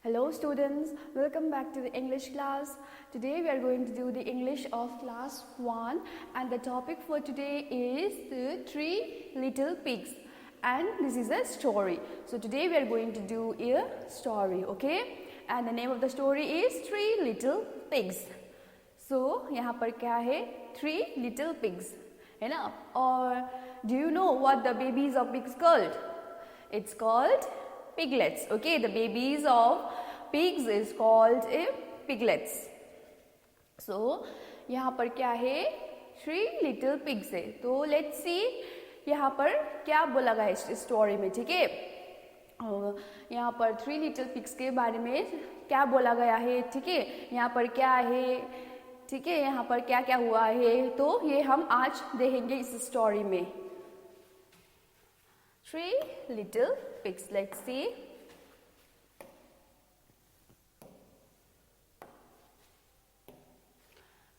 Hello students, welcome back to the English class. Today we are going to do the English of class 1 and the topic for today is the Three Little Pigs and this is a story. So today we are going to do a story, okay? And the name of the story is Three Little Pigs. So यहाँ पर क्या है? Three Little Pigs, है ना? और do you know what the babies of pigs called? It's called piglets. Okay, the babies of pigs is called piglets. So यहाँ पर क्या है? Three little pigs है. तो let's see यहाँ पर क्या बोला गया है इस स्टोरी में, ठीक है? यहाँ पर Three little pigs के बारे में क्या बोला गया है, ठीक है? यहाँ पर क्या है, ठीक है? यहाँ पर क्या क्या हुआ है, तो ये हम आज देखेंगे इस स्टोरी में. Three little pigs. Let's see.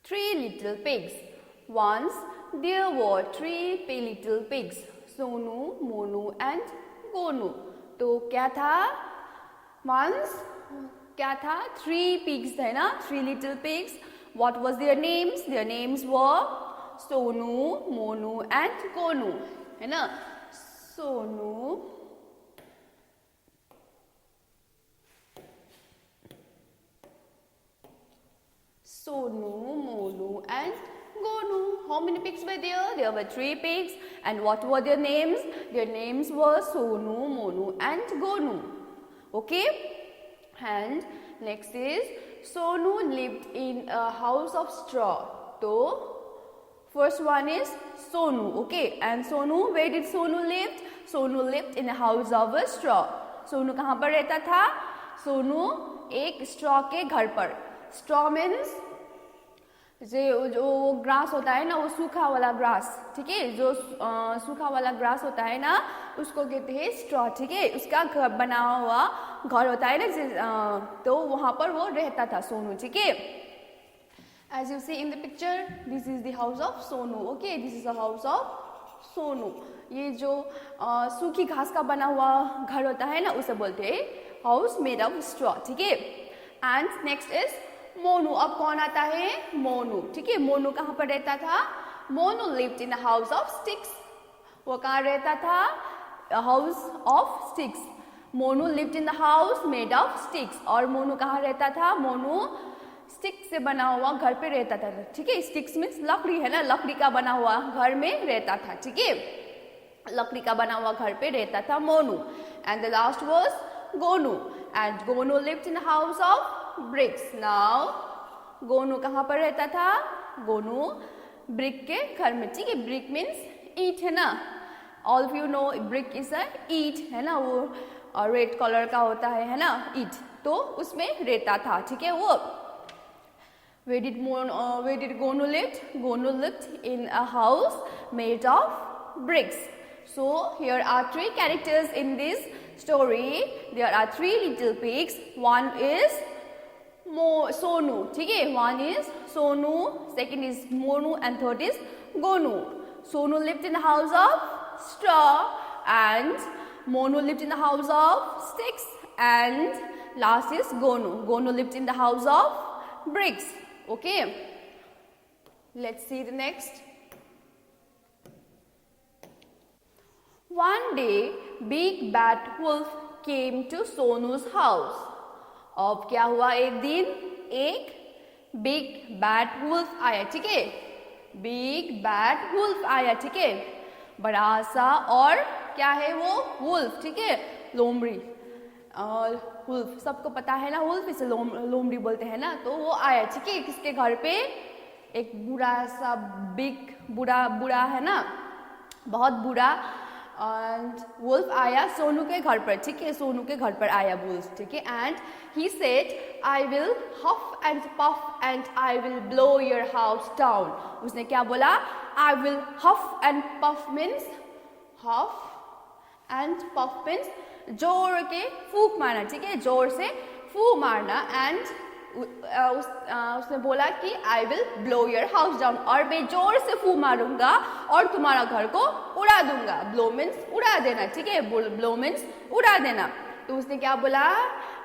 Three little pigs. Once there were three little pigs, Sonu, Monu and Gonu. तो क्या था? Once क्या था? Three pigs है ना? Three little pigs. What was their names? Their names were Sonu, Monu and Gonu. है ना? Sonu, Monu and Gonu. How many pigs were there? There were three pigs. And what were their names? Their names were Sonu, Monu and Gonu. Okay? And next is Sonu lived in a house of straw. So first one is Sonu, okay? And Sonu, where did Sonu live? Sonu lived in a house of a straw. Sonu कहाँ पर रहता था? Sonu एक straw के घर पर. Straw means जो grass होता है ना, वो सूखा वाला ग्रास, ठीक है? जो सूखा वाला ग्रास होता है ना, उसको कहते हैं straw, ठीक है? उसका घर बना हुआ घर होता है ना, तो वहाँ पर वो रहता था सोनू, ठीक है? As you see in the picture, this is the house of Sonu. Okay, this is the house of Sonu. ये जो सूखी घास का बना हुआ घर होता है ना, उसे बोलते हैं house made of straw, ठीक है? And next is Monu. अब कौन आता है? Monu, ठीक है? Monu कहाँ पर रहता था? Monu lived in a house of sticks. वो कहाँ रहता था? A house of sticks. Monu lived in the house made of sticks. और Monu कहाँ रहता था? Monu स्टिक से बना हुआ घर पे रहता था, ठीक है? स्टिक्स मीन्स लकड़ी है ना, लकड़ी का बना हुआ घर में रहता था, ठीक है? लकड़ी का बना हुआ घर पे रहता था Monu. And the last was Gonu. And Gonu lived in house of BRICS. Now Gonu कहाँ पर रहता था? गोनू ब्रिक के घर में, ठीक है? ब्रिक मीन्स ईट है ना. All of you know brick is a ईट, है ना? वो रेड कलर का होता है ना, ईट. तो उसमें रहता था, ठीक है? वो Where did Gonu lived? Gonu lived in a house made of bricks. So here are three characters in this story. There are three little pigs. One is Sonu, ठीक है? One is Sonu, second is Monu and third is Gonu. Sonu lived in a house of straw and Monu lived in a house of sticks and last is Gonu. Gonu lived in the house of bricks. Okay, let's see the next. One day, big bad wolf came to Sonu's house. अब क्या हुआ? एक दिन एक big bad wolf आया, ठीक है? Big bad wolf आया, ठीक है? बड़ा सा और क्या है वो? wolf, ठीक है? लोमड़ी. और वुल्फ सबको पता है ना, वुल्फ इसे लोमड़ी बोलते हैं ना. तो वो आया, ठीक है? किसके घर पे? एक बुरा सा बिग बुरा है ना, बहुत बुरा. एंड वुल्फ आया सोनू के घर पर, ठीक है? सोनू के घर पर आया वुल्फ, ठीक है? And he said I will huff and puff and I will blow your house down. उसने क्या बोला? I will huff and puff means huff and puff means जोर के फूंक मारना, ठीक है? जोर से फूंक मारना. एंड उसने बोला कि आई will blow your house down, और मैं जोर से फूंक मारूंगा और तुम्हारा घर को उड़ा दूंगा. ब्लो मीन्स उड़ा देना, ठीक है? ब्लो मीन्स उड़ा देना. तो उसने क्या बोला,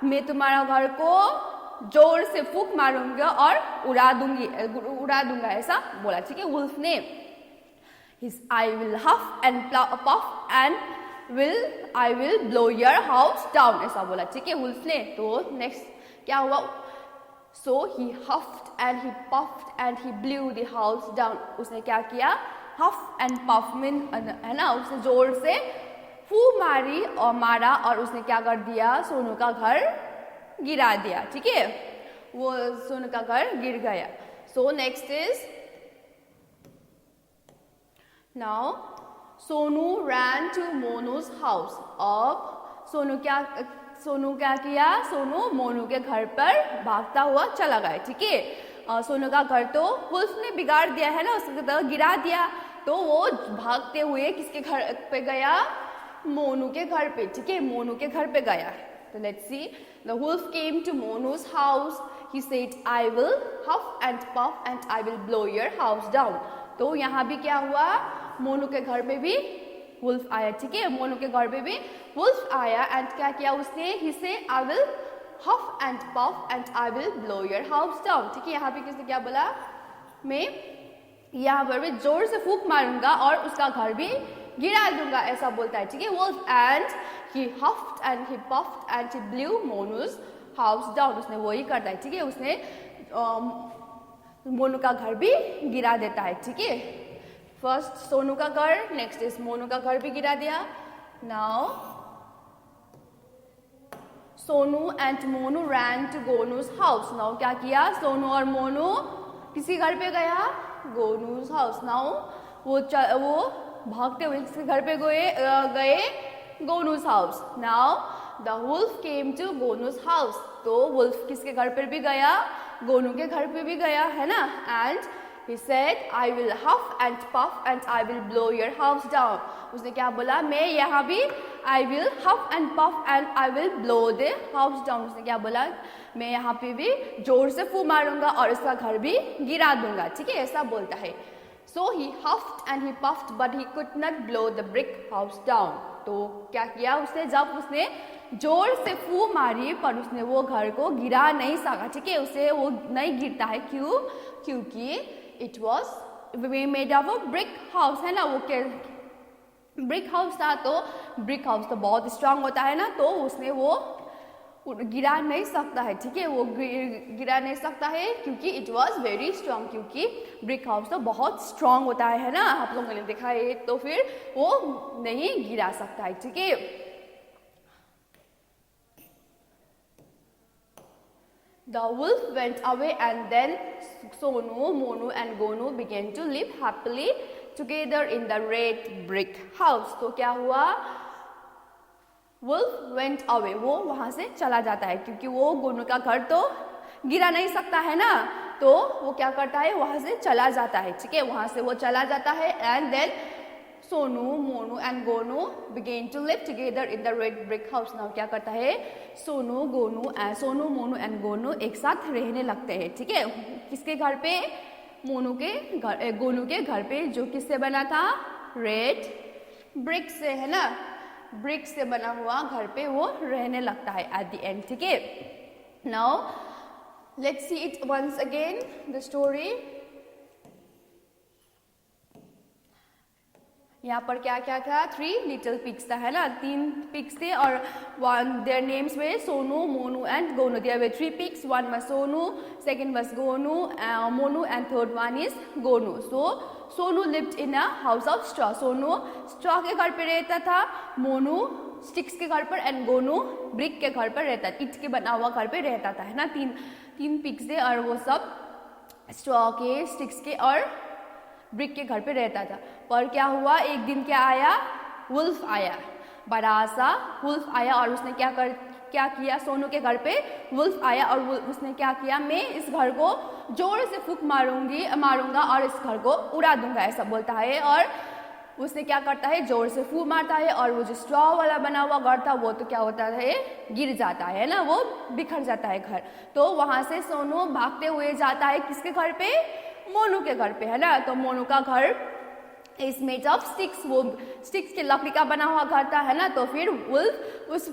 मैं तुम्हारा घर को जोर से फूंक मारूंगा और उड़ा दूंगा, ऐसा बोला, ठीक है, वुल्फ ने। I will huff and puff and I will blow your house down, ऐसा बोला, ठीक है, वुल्फ ने। तो नेक्स्ट क्या हुआ, so he huffed and he puffed and he blew the house down, उसने क्या किया, huff and puff में है ना, उसने जोर से फू मारा और उसने क्या कर दिया, सोनू का घर गिरा दिया, ठीक है, वो सोनू का घर गिर गया। So next is now Sonu ran to मोनू's house। अब सोनू क्या किया, सोनू मोनू के घर पर भागता हुआ चला गया, ठीक है। सोनू का घर तो वुल्फ ने बिगाड़ दिया है ना, उसके तरह गिरा दिया, तो वो भागते हुए किसके घर पे गया, मोनू के घर पे, ठीक है, मोनू के घर पे गया। तो let's see, the wolf came to मोनू's house, he said I will huff and puff and I will blow your house down। तो यहाँ भी क्या हुआ, मोनू के घर पे भी वुल्फ आया, ठीक है, मोनू के घर पे भी वुल्फ आया एंड क्या किया उसने, he said I will huff and puff and I will blow your house down, ठीक है। यहाँ पे किसने क्या बोला, मैं यहाँ पर भी जोर से फूंक मारूंगा और उसका घर भी गिरा दूंगा, ऐसा बोलता है, ठीक है, wolf. And he huffed and he puffed and he blew Monu's house down, उसने वही करता है, ठीक है, उसने मोनू का घर भी गिरा देता है, ठीक है। फर्स्ट सोनू का घर, नेक्स्ट इज मोनू का घर भी गिरा दिया। Now Sonu and Monu ran to गोनू's house। Now क्या किया, सोनू और मोनू किसी घर पे गया, गोनू's house। नाउ वो भागते हुए किसके घर पे गए, गोनू's house। Now the wolf came to गोनू's house। तो वुल्फ किसके घर पर भी गया, गोनू के घर पे भी गया, है ना। And he said I will huff and puff and I will blow your house down। उसने क्या बोला, मैं यहाँ भी I will huff and puff and I will blow the house down। उसने क्या बोला, मैं यहाँ पे भी जोर से फूंक मारूंगा और इसका घर भी गिरा दूंगा, ठीक है, ऐसा बोलता है। So he huffed and he puffed but he could not blow the brick house down। तो क्या किया उसने, जब उसने जोर से फूंक मारी पर उसने वो घर को गिरा नहीं सका, ठीक है, उसे वो नहीं गिरता है, क्यों, क्योंकि it was made of a brick house, है ना, वो ब्रिक हाउस था, तो ब्रिक हाउस तो बहुत स्ट्रांग होता है ना, तो उसने वो गिरा नहीं सकता है, ठीक है, वो गिरा नहीं सकता है क्योंकि इट वॉज वेरी स्ट्रांग, क्योंकि ब्रिक हाउस तो बहुत स्ट्रांग होता है ना, आप लोगों ने देखा है, तो फिर वो नहीं गिरा सकता है, ठीक है। The wolf went away and then Sonu, Monu and Gonu began to live happily together in the red brick house। तो क्या हुआ, wolf went away, वो वहाँ से चला जाता है क्योंकि वो गोनू का घर तो गिरा नहीं सकता है ना, तो वो क्या करता है, वहाँ से चला जाता है, ठीक है, वहाँ से वो चला जाता है। And then Sonu, Monu and Gonu began to live together in the red brick house. Now क्या करता है, सोनू, मोनू एंड गोनू एक साथ रहने लगते हैं, ठीक है, किसके घर पे, गोनू के घर पे, जो किससे बना था, रेड ब्रिक से, है ना, ब्रिक से बना हुआ घर पे वो रहने लगता है एट द एंड, ठीक है। Now let's see it once again the story. यहाँ पर क्या क्या था, 3 लिटिल पिग्स था, है ना, 3 पिग्स थे और their names way Sonu, Monu and Gonu. Their way 3 pigs, 1 was Sonu, 2nd was Gonu, Monu and 3rd one is Gonu. So Sonu lived in a house of straw. Sonu straw के घर पे रहता था, मोनू स्टिक्स के घर पर एंड गोनू ब्रिक के घर पर रहता, ईंट के बना हुआ घर पे रहता था, है ना। तीन पिग्स थे और वो सब स्ट्रॉ के, स्टिक्स के और ब्रिक के घर पे रहता था। पर क्या हुआ, एक दिन क्या आया, वुल्फ आया, बड़ा सा वुल्फ आया और उसने क्या किया, सोनू के घर पे वुल्फ आया और उसने क्या किया, मैं इस घर को जोर से फूंक मारूंगा और इस घर को उड़ा दूंगा, ऐसा बोलता है। और उसने क्या करता है, जोर से फूंक मारता है और वो जो स्ट्रॉ वाला बना हुआ घर था वो तो क्या होता है, गिर जाता है ना, वो बिखर जाता है घर। तो वहां से सोनू भागते हुए जाता है किसके घर पे, मोनू के घर पे, है ना। तो मोनू का घर इज मेड ऑफ स्टिक्स, वो स्टिक्स के लकड़ी का बना हुआ घर था, है ना। तो फिर वुल्फ उस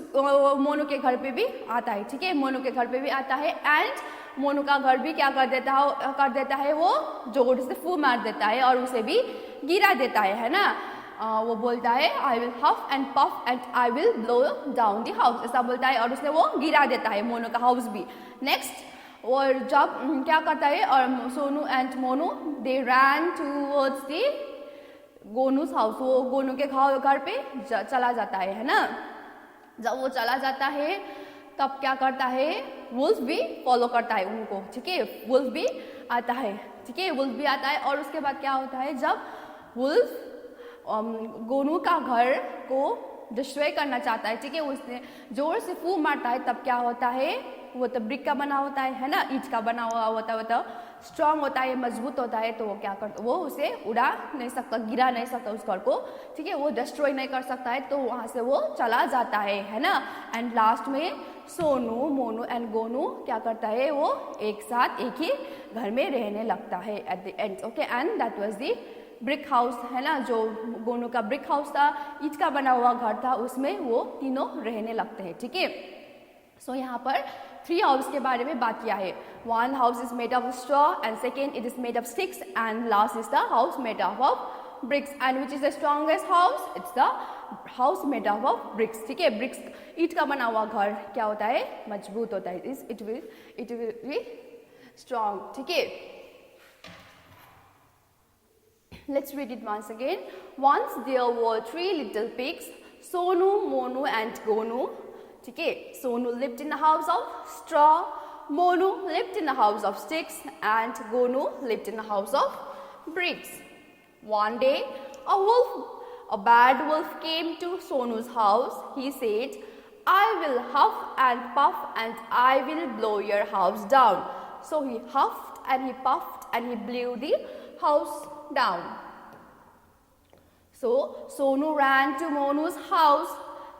मोनू के घर पे भी आता है, ठीक है, मोनू के घर पे भी आता है। एंड मोनू का घर भी क्या कर देता है, वो जोर से फू मार देता है और उसे भी गिरा देता है ना। वो बोलता है I will huff and puff and I will blow down the house, ऐसा बोलता है और उसने वो गिरा देता है मोनू का हाउस भी। नेक्स्ट, और जब क्या करता है, और Sonu and Monu they ran towards the Gonu's house, वो गोनू के घर पे चला जाता है ना। जब वो चला जाता है तब क्या करता है, वुल्फ भी फॉलो करता है उनको, ठीक है, वुल्फ भी आता है, ठीक है, वुल्फ भी आता है। और उसके बाद क्या होता है, जब वुल्फ गोनू का घर को डिस्ट्रॉय करना चाहता है, ठीक है, उसने जोर से फू मारता है, तब क्या होता है, वो तो ब्रिक का बना होता है ना, ईंट का बना हुआ होता है, वो तो स्ट्रांग होता है, मजबूत होता है। तो वो क्या करता, वो उसे उड़ा नहीं सकता, गिरा नहीं सकता उस घर को, ठीक है, वो डिस्ट्रॉय नहीं कर सकता है। तो वहाँ से वो चला जाता है ना। एंड लास्ट में सोनू, मोनू एंड गोनू क्या करता है, वो एक साथ एक ही घर में रहने लगता है at the end, okay. And that was the brick house, है ना, जो गोनू का ब्रिक हाउस था, ईंट का बना हुआ घर था, उसमें वो तीनों रहने लगते हैं, ठीक है। सो यहाँ पर 3 हाउस के बारे में बात किया है। 1 house is made of straw and second it is made of sticks and last is the house made of BRICS. And which is the strongest house, it's the house made of BRICS, ठीक है। BRICS, ईंट का बना हुआ घर क्या होता है, मजबूत होता है, इट विल बी स्ट्रॉन्ग, ठीक है। Let's read it once again. Once there were 3 little pigs, Sonu, Monu and Gonu. Okay, Sonu lived in a house of straw, Monu lived in a house of sticks and Gonu lived in a house of bricks. One day, a bad wolf came to Sonu's house. He said, I will huff and puff and I will blow your house down. So he huffed and he puffed and he blew the house down. So Sonu ran to Monu's house.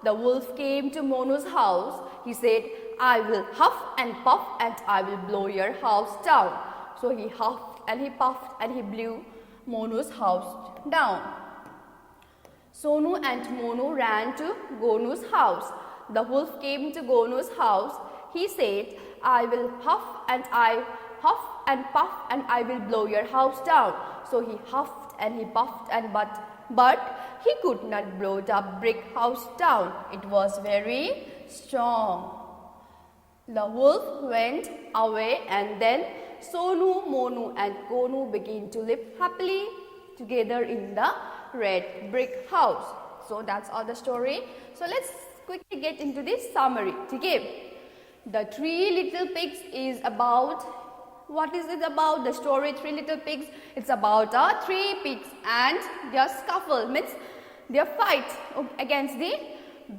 The wolf came to Monu's house. He said, I will huff and puff and I will blow your house down. So he huffed and he puffed and he blew Monu's house down. Sonu and Monu ran to Gonu's house. The wolf came to Gonu's house. He said, I will huff and puff and I will blow your house down. So he huffed and he puffed and but he could not blow the brick house down. It was very strong. The wolf went away and then Sonu, Monu and Gonu began to live happily together in the red brick house. So that's all the story. So let's quickly get into this summary. Okay. The 3 little pigs is about, what is it about? The story 3 little pigs, it's about 3 pigs and their scuffle, means their fight against the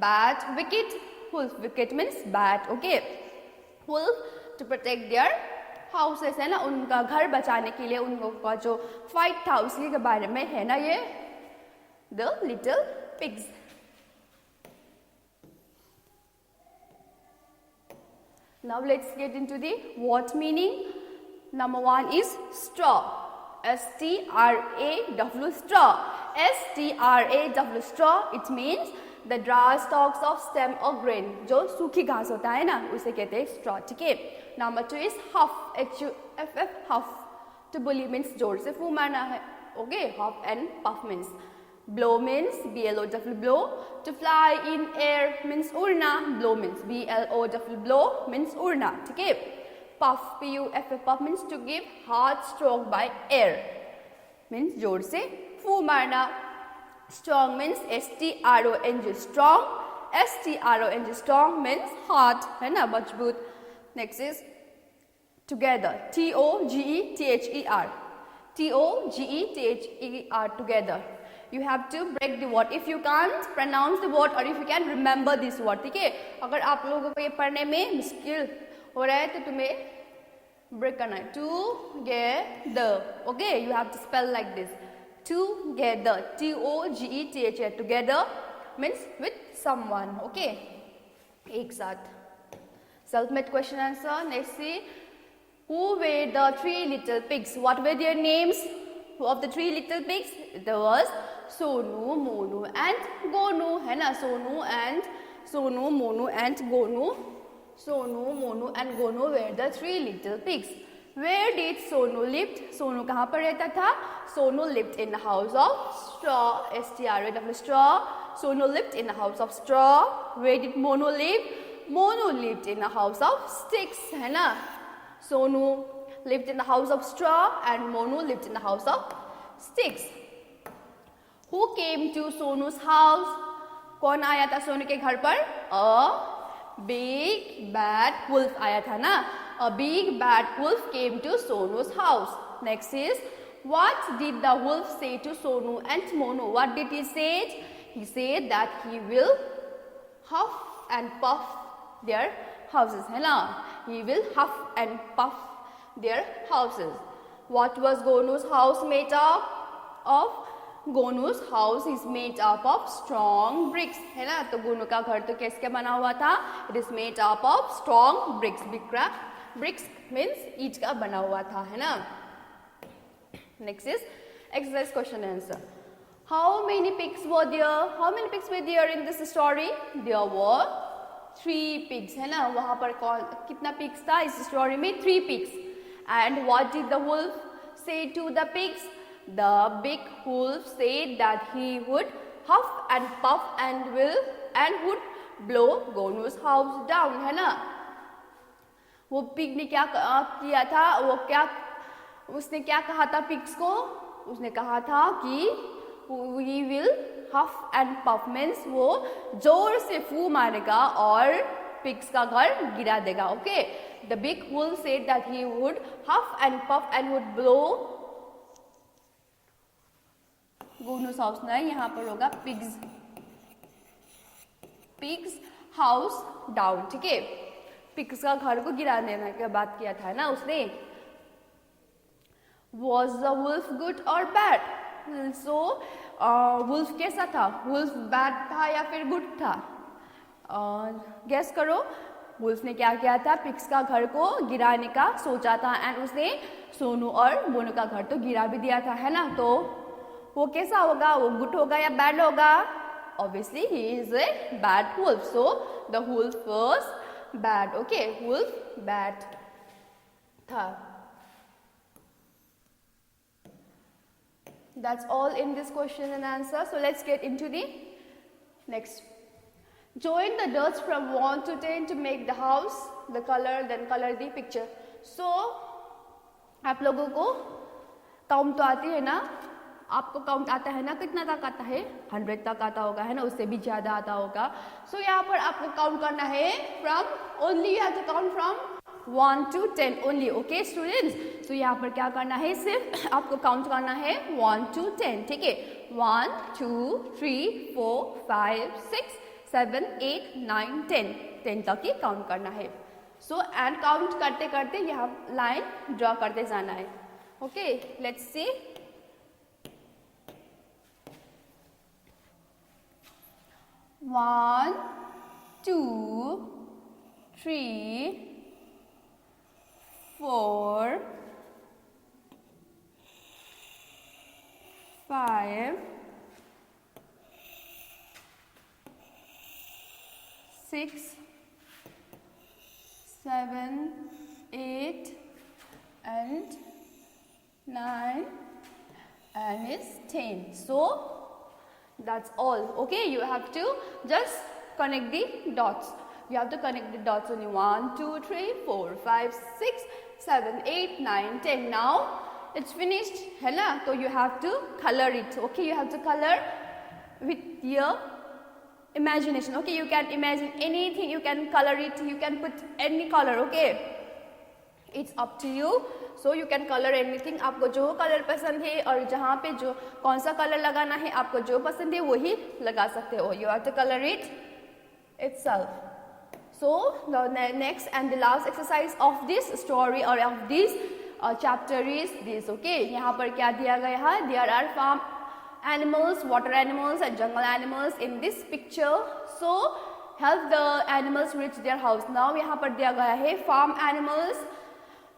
bad wicked wolf. Wicked means bad, okay. Wolf to protect their houses, है ना, उनका घर बचाने के लिए उनका जो fight था उसी के बारे में है ना ये the little pigs. Now let's get into the what meaning. Number 1 is straw. S-T-R-A-W, straw. S-T-R-A-W, straw. It means the dry stalks of stem or grain. जो सूखी घास होता है ना उसे कहते हैं straw, ठीक है. Number 2 is huff. H-U-F-F, huff. To bully means जोर से फूंक मारना है. Okay, huff and puff means. Blow means B-L-O-W, blow. To fly in air means उड़ना. Blow means B-L-O-W, blow means उड़ना, ठीक है. Puff, P-U-F-F, puff means to give hard stroke by air, means जोर से फूंक मारना. Strong means S-T-R-O-N-G, strong. S-T-R-O-N-G, strong means hard, है ना, मजबूत. Next is together. T-O-G-E-T-H-E-R. T-O-G-E-T-H-E-R, together. You have to break the word. If you can't pronounce the word or if you can remember this word, ठीक है. अगर आप लोगों को ये पढ़ने में मुश्किल हो रहा है तो तुम्हें ब्रेक करना है. Together, okay, you have to spell like this. Together, T-O-G-E-T-H-E, together means with someone, okay, एक साथ. Self-made question answer. Next see, who were the 3 little pigs? What were their names? of the three little pigs? There was Sonu, Monu and Gonu, है ना? Sonu, Monu and Gonu. Sonu, Monu and Gonu were the three little pigs. Where did Sonu live? Sonu कहाँ पर रहता था? Sonu lived in a house of straw. S-T-R-A, straw. Sonu lived in a house of straw. Where did Monu live? Monu lived in a house of sticks, है ना? Sonu lived in a house of straw and Monu lived in a house of sticks. Who came to Sonu's house? कौन आया था सोनू के घर पर? A big bad wolf आया था ना? A big bad wolf came to Sonu's house. Next is, what did the wolf say to Sonu and Monu? What did he say? He said that he will huff and puff their houses, है ना? He will huff and puff their houses. What was Gonu's house made up of? Gonu's house is made up of strong bricks, है ना? तो गोनू का घर तो कैसे बना हुआ था? It is made up of strong bricks. Bricks means ईंट का बना हुआ था, है ना? Next is exercise question and answer. How many pigs were there? How many pigs were there in this story? There were 3 pigs, है ना? वहाँ पर कितना pigs था इस story में? 3 pigs. And what did the wolf say to the pigs? The big wolf said that he would huff and puff and would blow Gonu's house down, है ना? वो पिग ने क्या किया था? उसने क्या कहा था पिग्स को? उसने कहा था कि we will huff and puff means वो जोर से फू मारेगा और पिग्स का घर गिरा देगा. Okay, the big wolf said that he would huff and puff and would blow Gonu's house. नहीं, यहाँ पर होगा pigs house down. ठीक है, पिग्स का घर को गिरा देने की बात किया था ना उसने. Was the wolf good or bad? So wolf कैसा था? Wolf bad था या फिर good था? Guess करो. wolf ने क्या किया था? पिग्स का घर को गिराने का सोचा था एंड उसने सोनू और मोनू का घर तो गिरा भी दिया था, है ना? तो वो कैसा होगा? वो गुड होगा या बैड होगा? Obviously he is a bad wolf. So the wolf was bad. Okay, wolf bad था. That's all in this question and answer. So let's get into the next. Join the dots from 1 to 10 to make the house, the color, then color the picture. So आप लोगों को count तो आती है ना? आपको count आता है ना? कितना तक आता है? 100 तक आता होगा, है ना? उससे भी ज़्यादा आता होगा. सो यहाँ पर आपको काउंट करना है from only, you have to count from 1 to 10 only. Okay students, so यहाँ पर क्या करना है? सिर्फ आपको काउंट करना है 1 to 10. ठीक है, 1 2 3 4 5 6 7 8 9 10 10 तक ही काउंट करना है. सो एंड काउंट करते करते यहाँ लाइन ड्रॉ करते जाना है. Okay, let's see. 1 2 3 4 5 6 7 8 and 9 and it's 10. So that's all. Okay, you have to just connect the dots. You have to connect the dots only. 1 2 3 4 5 6 7 8 9 10. Now it's finished, है ना? So you have to color it. Okay, you have to color with your imagination. Okay, you can imagine anything, you can color it, you can put any color. Okay, it's up to you. So you can color anything. आपको जो colour पसंद है और जहाँ पे जो कौन सा कलर लगाना है, आपको जो पसंद है वही लगा सकते हो. You have to color it itself. So the next and the last exercise of this story or of this chapter is this. Okay, यहाँ पर क्या दिया गया है? There are farm animals, water animals and jungle animals in this picture. So help the animals reach their house. Now यहाँ पर दिया गया है farm animals,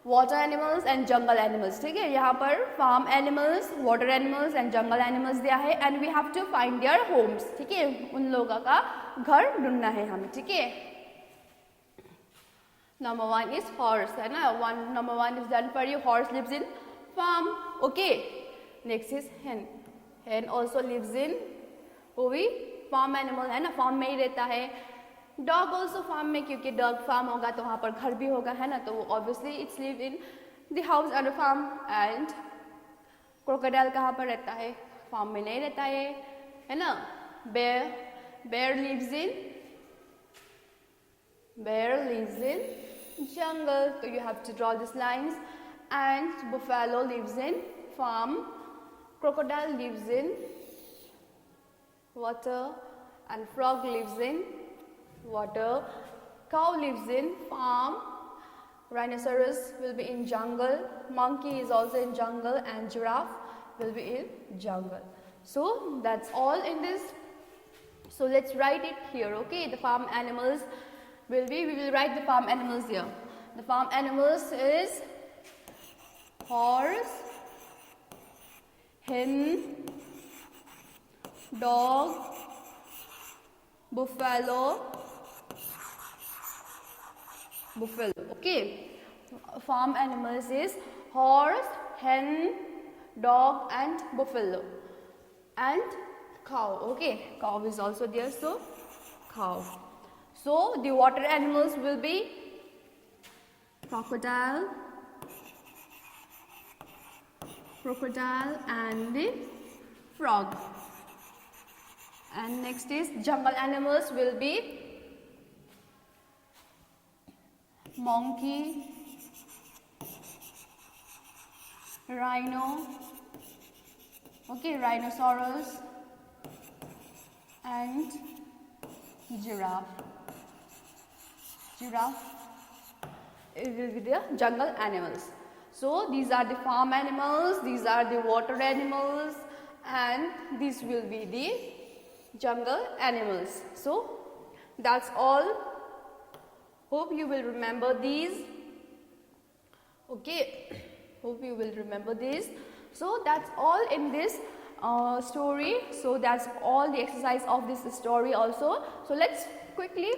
water animals and jungle animals, ठीक है। यहाँ पर farm animals, water animals and jungle animals दिया है and we have to find their homes, ठीक है। उन लोगों का घर ढूंढना है हमें, ठीक है। नंबर 1 इज हॉर्स, है ना। Number 1 is done for you. Horse lives in farm, okay. Next is hen. Hen also lives in, वो भी फार्म एनिमल है ना, फार्म में ही रहता है। डॉग ऑल्सो फार्म में, क्योंकि डॉग फार्म होगा तो वहाँ पर घर भी होगा, है ना, तो obviously its live in the house and farm. And crocodile कहाँ पर रहता है, फार्म में नहीं रहता है ना। Bear lives in jungle, so you have to draw these lines. And buffalo lives in farm, crocodile lives in water, and frog lives in water, cow lives in farm, rhinoceros will be in jungle, monkey is also in jungle, and giraffe will be in jungle. So that's all in this. So let's write it here, okay. The farm animals we will write the farm animals here. The farm animals is horse, hen, dog, buffalo, okay. Farm animals is horse, hen, dog and buffalo, and cow, okay. Cow is also there, so cow. So the water animals will be crocodile and the frog. And next is jungle animals will be monkey, rhino, okay, rhinoceros and giraffe. It will be the jungle animals. So these are the farm animals, these are the water animals, and these will be the jungle animals. So that's all. Hope you will remember these, okay. Hope you will remember this. So that's all in this story. So that's all the exercise of this story also. So let's quickly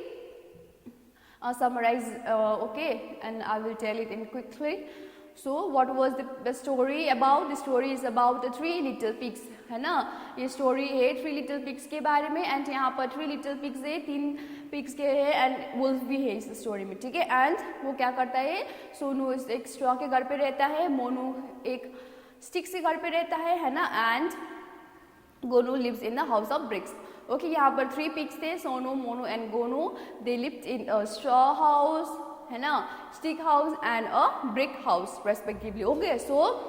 summarize, okay, and I will tell it in quickly. So what was the story about? The story is about the 3 little pigs, है ना। ये story है 3 little pigs के बारे में, and यहाँ पर 3 little pigs है, 3 pigs के है, and wolf भी है इस story में, ठीक है। and वो क्या करता है, सोनू एक straw के घर पे रहता है, मोनू एक stick के घर पे रहता है ना, and Gonu lives in the house of bricks. Okay, यहाँ पर 3 pigs थे, Sonu, Monu and Gonu. They lived in a straw house, है ना, stick house and a brick house respectively. Okay, so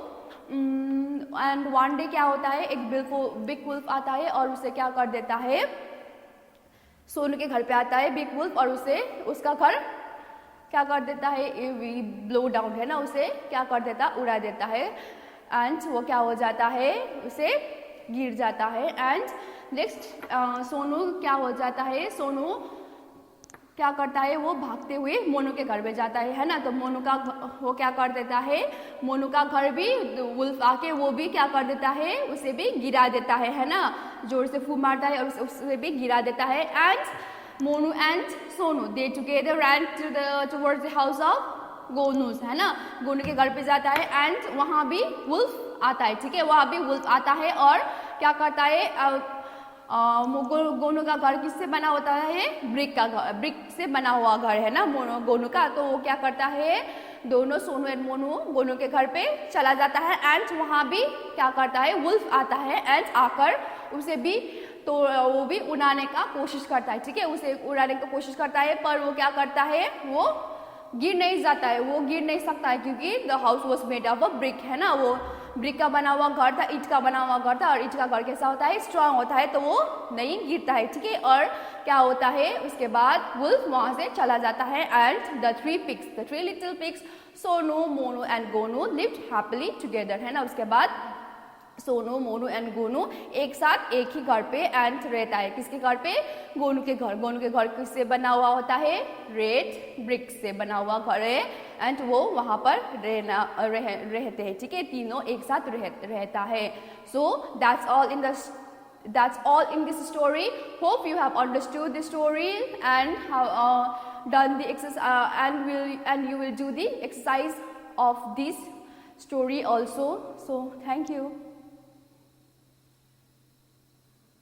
and one day क्या होता है, एक big wolf आता है और उसे क्या कर देता है, सोनू के घर पे आता है बिग वुल्फ और उसे उसका घर क्या कर देता है, ब्लो डाउन, है ना, उसे क्या कर देता, उड़ा देता है. एंड वो क्या हो जाता है, उसे गिर जाता है. एंड नेक्स्ट सोनू क्या हो जाता है, सोनू क्या करता है, वो भागते हुए मोनू के घर पे जाता है ना. तो मोनू का वो क्या कर देता है, मोनू का घर भी वुल्फ आके वो भी क्या कर देता है, उसे भी गिरा देता है ना, जोर से फूंक मारता है और उसे भी गिरा देता है. And Monu and Sonu they together run towards the house of Gonu's, है ना, गोनू के घर पे जाता है. एंड वहाँ भी वुल्फ आता है, ठीक है, वहाँ भी वुल्फ आता है और क्या करता है, गोनू का घर किससे बना होता है, ब्रिक का घर, ब्रिक से बना हुआ घर है ना गोनू का. तो वो क्या करता है, दोनों सोनू एंड मोनू गोनू के घर पे चला जाता है. एंड वहाँ भी क्या करता है, वुल्फ आता है एंड आकर उसे भी तो वो भी उड़ाने का कोशिश करता है, ठीक है, उसे उड़ाने का कोशिश करता है. पर वो क्या करता है, वो गिर नहीं जाता है, वो गिर नहीं सकता है क्योंकि the house was made of a brick, है ना, वो ब्रिक का बना हुआ घर था, ईंट का बना हुआ घर था. और ईंट का घर कैसा होता है, स्ट्रांग होता है, तो वो नहीं गिरता है, ठीक है. और क्या होता है, उसके बाद वुल्फ वहाँ से चला जाता है. And the three little pigs Sonu, Monu and Gonu lived happily together, है ना. उसके बाद सोनू, मोनू एंड गोनू एक साथ एक ही घर पे एंड रहता है। किसके घर पे? गोनू के घर। गोनू के घर किससे बना हुआ होता है? रेड ब्रिक से बना हुआ घर है एंड वो वहाँ पर रहते हैं। ठीक है, तीनों एक साथ रहता है। सो that's all in this story. Hope you have understood the story and have done the exercise and you will do the exercise of this story also. So thank you.